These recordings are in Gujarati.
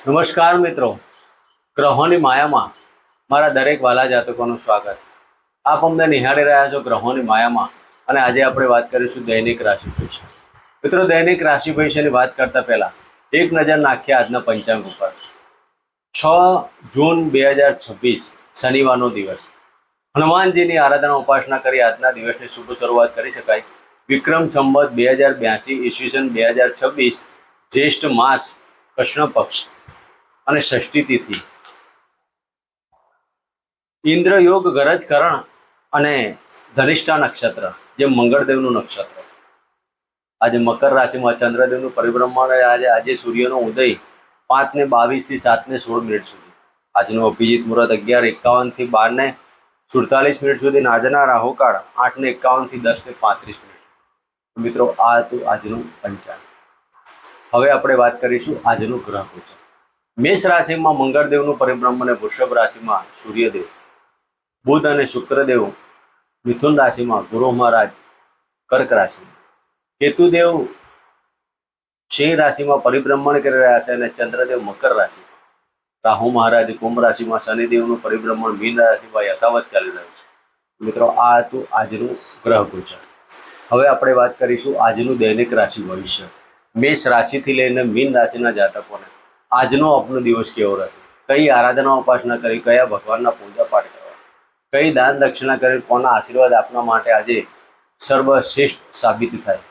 નમસ્કાર મિત્રો, ગ્રહોની માયામાં મારા દરેક વાલા જાતકોનું સ્વાગત. આપ અમને નિહાળી રહ્યા છો ગ્રહોની માયામાં, અને આજે આપણે વાત કરીશું દૈનિક રાશિ ભવિષ્ય. મિત્રો, દૈનિક રાશિ ભવિષ્યની વાત કરતા પહેલા એક નજર નાખીએ આજના પંચાંગ ઉપર. 6 જૂન 2026 શનિવારનો દિવસ. હનુમાનજીની આરાધના ઉપાસના કરી આજના દિવસની શુભ શરૂઆત કરી શકાય. વિક્રમ સંવત 2082 ઈસવીસન 2026 જ્યેષ્ઠ માસ કૃષ્ણ પક્ષ અને ષષ્ઠી તિથિ. ઇન્દ્ર યોગ ગરજ કરણ અને ધનિષ્ઠા નક્ષત્ર જે મંગળદેવનું નક્ષત્ર. આજે મકર રાશિમાં ચંદ્રદેવનું પરિભ્રમણ. આજે સૂર્યનો ઉદય 5:22 થી 7:16 સુધી. આજનું અભિજીત મુહૂર્ત 11:51 થી 12:47 સુધી. આજના રાહુકાળ 8:51 થી 10:35. મિત્રો, આ હતું આજનું પંચાંગ. હવે આપણે વાત કરીશું આજનું ગ્રહ ગોચર. મેષ રાશિમાં મંગળદેવનું પરિભ્રમણ અને વૃષભ રાશિમાં સૂર્યદેવ, બુધ અને શુક્રદેવ મિથુન રાશિમાં, ગુરુ મહારાજ કર્ક રાશિમાં, કેતુદેવ સિંહ રાશિમાં પરિભ્રમણ કરી રહ્યા છે અને ચંદ્રદેવ મકર રાશિ, રાહુ મહારાજ કુંભ રાશિમાં, શનિદેવનું પરિભ્રમણ મીન રાશિમાં યથાવત ચાલી રહ્યું છે. મિત્રો, આ હતું આજનું ગ્રહ ગોચર. હવે આપણે વાત કરીશું આજનું દૈનિક રાશિ ભવિષ્ય. મેષ રાશિથી લઈને મીન રાશિના જાતકોને આજનો આપનો દિવસ કેવો રહેશે, કઈ આરાધના ઉપાસના કરી, કયા ભગવાનના પૂજા પાઠ કરવા, કઈ દાન દક્ષિણા કરી, કોના આશીર્વાદ આપના માટે આજે સર્વશ્રેષ્ઠ સાબિત થાય.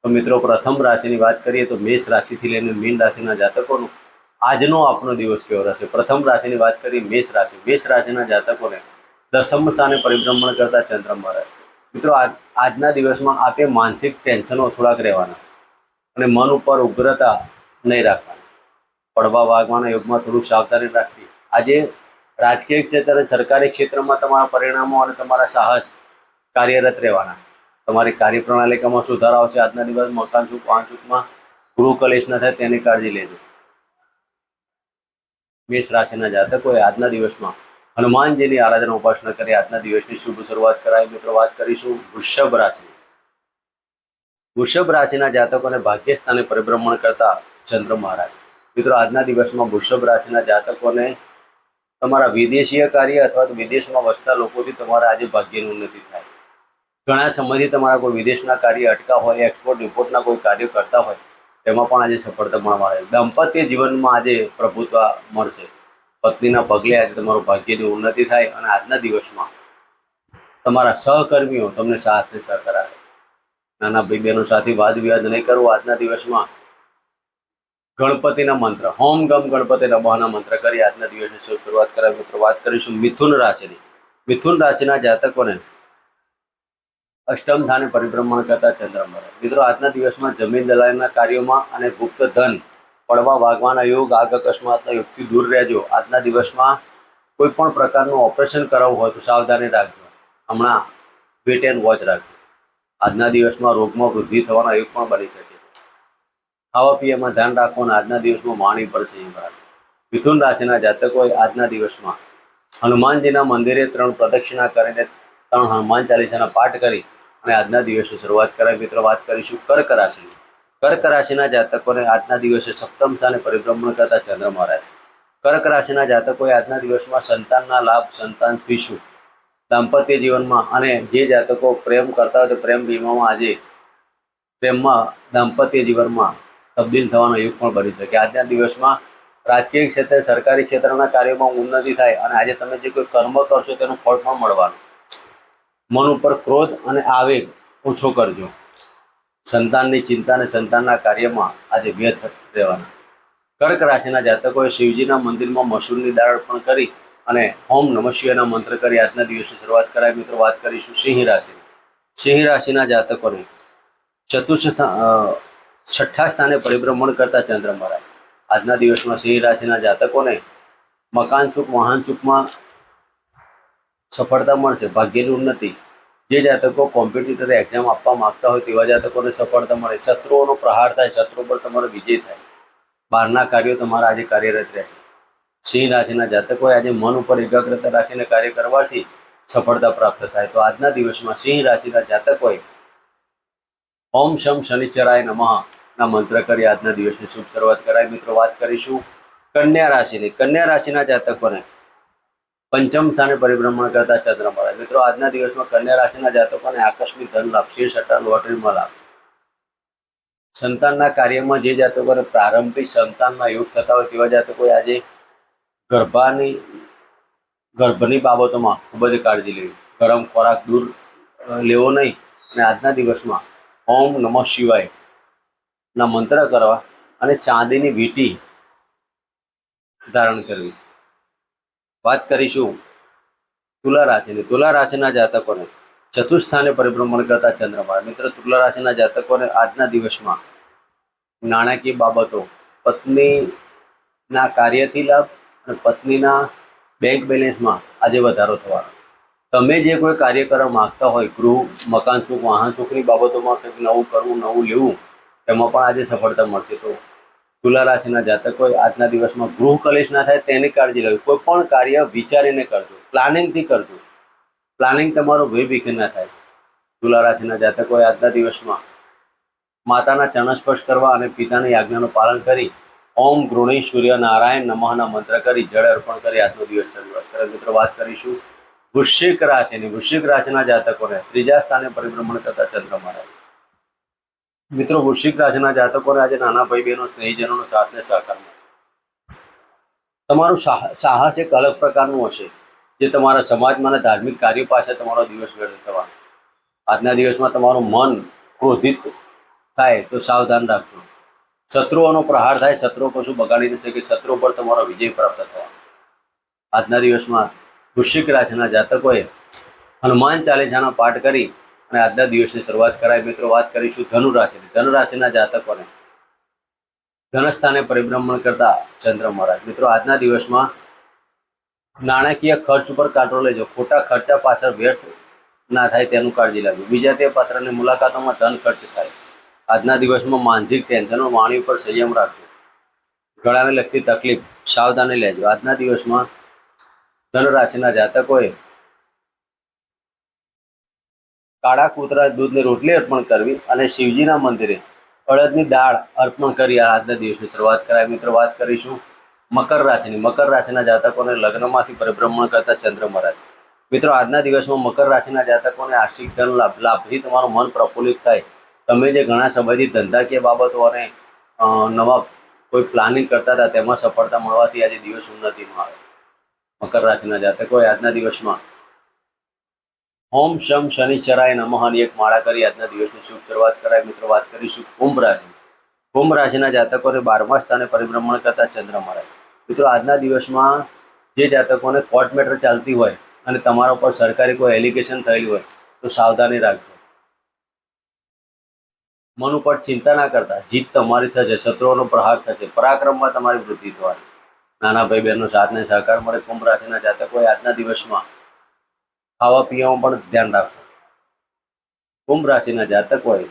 તો મિત્રો, પ્રથમ રાશિની વાત કરીએ તો મેષ રાશિથી લઈને મીન રાશિના જાતકોનો આજનો આપનો દિવસ કેવો રહેશે. પ્રથમ રાશિની વાત કરીએ મેષ રાશિ. મેષ રાશિના જાતકોને દસમ સ્થાને પરિભ્રમણ કરતા ચંદ્રમા રહે. મિત્રો, આજના દિવસમાં આપે માનસિક ટેન્શનો થોડાક રહેવાના અને મન ઉપર ઉગ્રતા નહીં રાખવાની. પડવા વાગવાના યોગમાં થોડું સાવધાની રાખવી. આજે રાજકીય ક્ષેત્ર, સરકારી ક્ષેત્રમાં તમારા પરિણામો અને તમારા સાહસ કાર્યરત રહેવાના. તમારી કાર્યપ્રણાલિકામાં સુધારો આવશે. આજના દિવસ મકાન સુખ, વાહન સુખમાં ગૃહ કલેશ ન થાય તેની કાળજી લેજો. મેષ રાશિના જાતકોએ આજના દિવસમાં હનુમાનજીની આરાધના ઉપાસના કરી આજના દિવસની શુભ શરૂઆત કરાય. મિત્રો, વાત કરીશું વૃષભ રાશિ. વૃષભ રાશિના જાતકોને ભાગ્ય સ્થાને પરિભ્રમણ કરતા ચંદ્ર મહારાજ. મિત્રો, આજના દિવસમાં વૃષભ રાશિના જાતકોને તમારા વિદેશીય કાર્ય અથવા તો વિદેશમાં વસતા લોકોથી તમારા આજે ભાગ્યની ઉન્નતિ થાય. ઘણા સમયથી તમારા કોઈ વિદેશના કાર્ય અટકા હોય, એક્સપોર્ટ ઇમ્પોર્ટના કોઈ કાર્યો કરતા હોય, તેમાં પણ આજે સફળતા મળવા આવે. દાંપત્ય જીવનમાં આજે પ્રભુત્વ મળશે. પત્નીના પગલે આજે તમારું ભાગ્યની ઉન્નતિ થાય અને આજના દિવસમાં તમારા સહકર્મીઓ તમને સાથ સહકાર આપે. નાના ભાઈ બહેનો સાથે વાદ વિવાદ નહીં કરવો. આજના દિવસમાં ગણપતિના મંત્ર, હોમ ગમ ગણપતિ નમઃના મંત્ર કરી આજના દિવસની શરૂઆત કરાવી. મિત્રો, વાત કરીશું મિથુન રાશિની. મિથુન રાશિના જાતકોને અષ્ટમ સ્થાને પરિભ્રમણ કરતા ચંદ્રમા. મિત્રો, આજના દિવસમાં જમીન દલાલીના કાર્યોમાં અને ગુપ્ત ધન, પડવા વાગવાના યોગ, આગ અકસ્માતના યોગથી દૂર રહેજો. આજના દિવસમાં કોઈ પણ પ્રકારનું ઓપરેશન કરાવવું હોય તો સાવધાની રાખજો. હમણાં વેટ એન્ડ વોચ રાખજો. આજના દિવસમાં રોગમાં વૃદ્ધિ થવાના યોગ પણ બની શકે. ખાવા પીવામાં ધ્યાન રાખો અને આજના દિવસમાં વાણી પર છે. મિથુન રાશિના જાતકોએ આજના દિવસમાં હનુમાનજીના મંદિરે 3 પ્રદક્ષિણા કરીને 3 હનુમાન ચાલીસાના પાઠ કરી અને આજના દિવસની શરૂઆત કરાય. મિત્રો, વાત કરીશું કર્ક રાશિની. કર્ક રાશિના જાતકોને આજના દિવસે સપ્તમ સ્થાને પરિભ્રમણ કરતા ચંદ્ર મહારાજ. કર્ક રાશિના જાતકોએ આજના દિવસમાં સંતાનના લાભ, સંતાનથી સુખ, દાંપત્ય જીવનમાં અને જે જાતકો પ્રેમ કરતા હોય તો પ્રેમ વીમામાં આજે પ્રેમમાં દાંપત્ય જીવનમાં તબદીલ થવાનો યુગ પણ બની શકે. આજના દિવસમાં રાજકીય ક્ષેત્રે, સરકારી ક્ષેત્રના કાર્યોમાં ઉન્નતિ થાય અને આજે તમે જે કોઈ કર્મ કરશો તેનું ફળ પણ મળવાનું. મન ઉપર ક્રોધ અને આવેગ ઓછો કરજો. સંતાનની ચિંતા અને સંતાનના કાર્યમાં આજે વ્યર્થ રહેવાના. કર્ક રાશિના જાતકોએ શિવજીના મંદિરમાં મસૂરની દાળ અર્પણ કરી અને ઓમ નમઃ શિવાયના મંત્ર કરી આજના દિવસની શરૂઆત કરાય. મિત્રો, વાત કરીશું સિંહ રાશિ. સિંહ રાશિના જાતકોને છઠ્ઠા સ્થાને પરિભ્રમણ કરતા ચંદ્ર મહારાજ. આજના દિવસમાં સિંહ રાશિના જાતકોને મકાન સુખ, વાહન સુખમાં સફળતા મળશે, ભાગ્યની ઉન્નતિ. જે જાતકો કોમ્પિટિટર એક્ઝામ આપવા માંગતા હોય તેવા જાતકોને સફળતા મળે. શત્રુઓનો પ્રહાર થાય, શત્રુ પર તમારો વિજય થાય. બહારના કાર્યો તમારા આજે કાર્યરત રહેશે. સિંહ રાશિના જાતકોએ આજે મન ઉપર એકાગ્રતા રાખીને કાર્ય કરવાથી સફળતા પ્રાપ્ત થાય. તો આજના દિવસમાં સિંહ રાશિના જાતકોએ ઓમ શમ શનિચરાય નમઃ ના મંત્ર કરી આજના દિવસની શુભ શરૂઆત કરાય. મિત્રો, વાત કરીશું કન્યા રાશિના જાતકોને પંચમ સ્થાને પરિભ્રમણ કરતા ચંદ્ર મહારાજ. મિત્રો આજના દિવસમાં કન્યા રાશિના જાતકોને આકસ્મિક ધન લાભ, શેર સટ્ટા, લોટરીમાં લાભ, સંતાનના કાર્યમાં જે જાતકોને પ્રારંભિક સંતાનના યોગ થતા હોય તેવા જાતકોએ આજે ગર્ભની બાબતોમાં ખૂબ જ કાળજી લેવી. ગરમ ખોરાક દૂર લેવો નહીં અને આજના દિવસમાં ઓમ નમઃ શિવાય ના મંત્ર કરવા અને ચાંદીની વીંટી ધારણ કરવી. વાત કરીશું તુલા રાશિની. તુલા રાશિના જાતકોને ચતુર્થ સ્થાને પરિભ્રમણ કરતા ચંદ્રમા. મિત્રો તુલા રાશિના જાતકોને આજના દિવસમાં નાણાકીય બાબતો, પત્નીના કાર્યથી લાભ અને પત્નીના બેંક બેલેન્સમાં આજે વધારો થવાનો. તમે જે કોઈ કાર્ય કરવા માંગતા હોય, ગૃહ, મકાન સુખ, વાહન સુખની બાબતોમાં કંઈક નવું કરવું, નવું લેવું, તેમાં પણ આજે સફળતા મળશે. તો તુલા રાશિના જાતકોએ આજના દિવસમાં ગૃહ કલેશ ના થાય તેની કાળજી લેવી. કોઈ પણ કાર્ય વિચારીને કરજો, પ્લાનિંગથી કરજો. પ્લાનિંગ તમારો ભયભીખી ના થાય. તુલા રાશિના જાતકોએ આજના દિવસમાં માતાના ચરણ સ્પર્શ કરવા અને પિતાની આજ્ઞાનું પાલન કરી ઓમ ગૃણી સૂર્ય નારાયણ નમઃના મંત્ર કરી જળ અર્પણ કરી આજનો દિવસ શરૂઆત કરે. મિત્રો વાત કરીશું વૃશ્ચિક રાશિની. વૃશ્ચિક રાશિના જાતકોને ત્રીજા સ્થાને પરિભ્રમણ કરતા ચંદ્ર મહારાજ. મિત્રો વૃશ્ચિક રાશિના જાતકોને આજે નાના ભાઈ બહેનો, સ્નેહીજનોનો સાથ ને સહકાર મળે. તમારું સાહસ એક અલગ પ્રકારનું હશે જે તમારા સમાજમાં અને ધાર્મિક કાર્યો પાછળ તમારો દિવસ વ્યર્થ થવાનો. આજના દિવસમાં તમારું મન ક્રોધિત થાય તો સાવધાન રાખજો. શત્રુઓનો પ્રહાર થાય, શત્રુઓ કશું બગાડી ન શકે, શત્રુઓ પર તમારો વિજય પ્રાપ્ત થવાનો. આજના દિવસમાં વૃશ્ચિક રાશિના જાતકોએ હનુમાન ચાલીસાનો પાઠ કરી અને આજના દિવસની શરૂઆત કરાય. મિત્રો વાત કરીશું ધનુ રાશિની. ધનુ રાશિના જાતકોને ધનસ્થાને પરિભ્રમણ કરતા ચંદ્ર મહારાજ. મિત્રો આજના દિવસમાં નાણાકીય ખર્ચ ઉપર કાંટો લેજો. ખોટા ખર્ચા પાછળ વ્યર્થ ના થાય તેનું કાળજી લેજો. વિજાતીય પાત્રની મુલાકાતોમાં ધન ખર્ચ થાય. આજના દિવસમાં માનસિક ટેન્શનો, વાણી ઉપર સંયમ રાખજો. ગળાને લગતી તકલીફ સાવધાની લેજો. આજના દિવસમાં ધન રાશિના જાતકોએ કાળા કૂતરા દૂધની રોટલી અર્પણ કરવી અને શિવજીના મંદિરે અડદની દાળ અર્પણ કરી આજના દિવસની શરૂઆત કરાય. મિત્રો વાત કરીશું મકર રાશિની. મકર રાશિના જાતકોને લગ્નમાંથી પરિભ્રમણ કરતા ચંદ્ર મહારાજ. મિત્રો આજના દિવસમાં મકર રાશિના જાતકોને આર્થિક ધન લાભથી તમારું મન પ્રફુલ્લિત થાય. તમે જે ઘણા સમયથી ધંધાકીય બાબતો અને નવા કોઈ પ્લાનિંગ કરતા હતા તેમાં સફળતા મળવાથી આજે દિવસ ઉન્નતિમાં આવે. મકર રાશિના જાતકોએ આજના દિવસમાં ઓમ શમ શનિચરાય નમઃની એક માળા કરી આજના દિવસની શુભ શરૂઆત કરાય. મિત્રો વાત કરીશું કુંભ રાશિ. કુંભ રાશિના જાતકોને 12મા સ્થાને પરિભ્રમણ કરતા ચંદ્ર મહારાજ. મિત્રો આજના દિવસમાં જે જાતકોને કોર્ટ મેટર ચાલતી હોય અને તમારા ઉપર સરકારી કોઈ એલિગેશન થયેલી હોય તો સાવધાની રાખજો. મન ઉપર ચિંતા ના કરતા, જીત તમારી થશે, શત્રુઓનો પ્રહાર થશે, પરાક્રમમાં તમારી વૃદ્ધિ થવાની. નાના ભાઈ બહેનનો સાથ ને સહકાર મળે. કુંભ રાશિના જાતકોએ આજના દિવસમાં ખાવા પીવામાં પણ ધ્યાન રાખો. કુંભ રાશિના જાતકોએ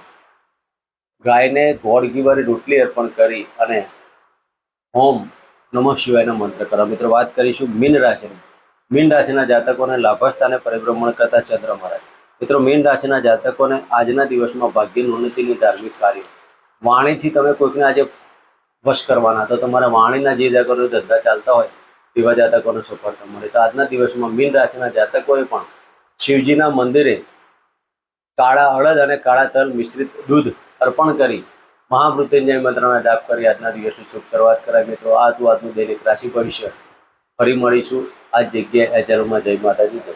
ગાયને ગોળ ઘીવાળી રોટલી અર્પણ કરી અને ઓમ નમઃ શિવાયના મંત્ર કરો. મિત્રો વાત કરીશું મીન રાશિની. મીન રાશિના જાતકોને લાભસ્થાને પરિભ્રમણ કરતા ચંદ્ર મહારાજ. મિત્રો મીન રાશિના જાતકોને આજના દિવસમાં ભાગ્યની ઉન્નતિની ધાર્મિક કાર્ય, વાણીથી તમે કોઈકને આજે વશ કરવાના તો તમારા વાણીના જે જાતકોને ધંધા ચાલતા હોય તેવા જાતકોને સફળતા મળે. તો આજના દિવસમાં મીન રાશિના જાતકોએ પણ શિવજીના મંદિરે કાળા અડદ અને કાળા તલ મિશ્રિત દૂધ અર્પણ કરી મહામૃત્યુંજય મંત્રના જાપ કરી આજના દિવસની શુભ શરૂઆત કરાય. મિત્રો આ હતું આજનું દૈનિક રાશિ ભવિષ્ય. ફરી મળીશું આ જગ્યાએ. જય માતાજી. જય